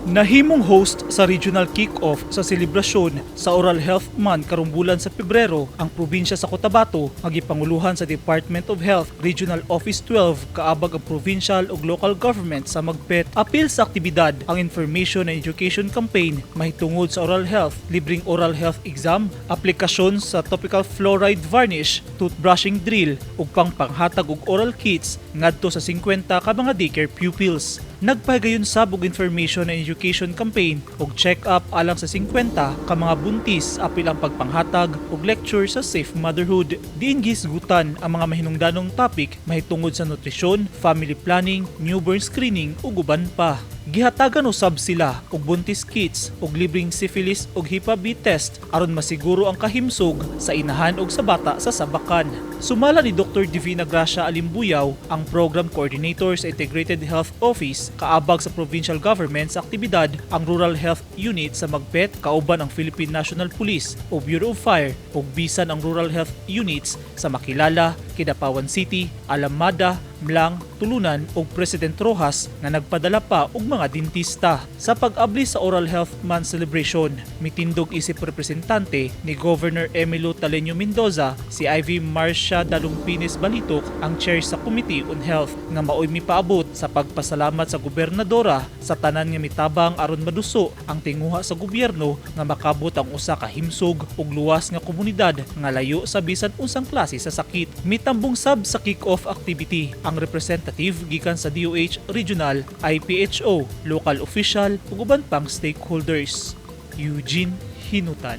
Nahimong host sa regional kick-off sa selebrasyon sa Oral Health Month karong bulan sa Pebrero ang probinsya sa Cotabato magipanguluhan sa Department of Health Regional Office 12 kaabag ang provincial ug local government sa magpet apil sa aktibidad ang information and education campaign mahitungod sa oral health, libreng oral health exam, aplikasyon sa topical fluoride varnish, toothbrushing drill ug panghatag og oral kits ngadto sa 50 ka mga daycare pupils. Nagpagayon sabog information and education campaign ug check-up alang sa 50 ka mga buntis apil ang pagpanghatag og lecture sa safe motherhood. Diin gisgutan ang mga mahinungdanong topic mahitungod sa nutrisyon, family planning, newborn screening ug uban pa. Gihatagan usab sila og buntis kits ug libreng syphilis ug Hepatitis B test aron masiguro ang kahimsog sa inahan ug sa bata sa sabakan. Sumala ni Dr. Divina Gracia Alimbuyaw, ang Program Coordinator sa Integrated Health Office kaabag sa provincial government sa aktibidad ang Rural Health Unit sa Magpet kauban ang Philippine National Police o Bureau of Fire ug bisan ang Rural Health Units sa Makilala, Kidapawan City, Alamada, Mlang, Tulunan ug President Roxas nga nagpadala pa og mga dentista. Sa pag-abli sa Oral Health Month celebration, mitindog isip representante ni Governor Emilio Taleño Mendoza si Ivy Marcia Dalumpines Balitok ang chair sa Committee on Health nga maoy mipaabot sa pagpasalamat sa gobernadora sa tanan nga mitabang aron maduso ang tinguha sa gobyerno nga makabot ang usa ka himsog ug luwas nga komunidad nga layo sa bisan unsang klase sa sakit. Mitambong sab sa kick-off activity ang representative gikan sa DOH Regional, IPHO, local official ug uban pang stakeholders. Eugene Hinutan,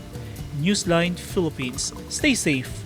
Newsline Philippines. Stay safe.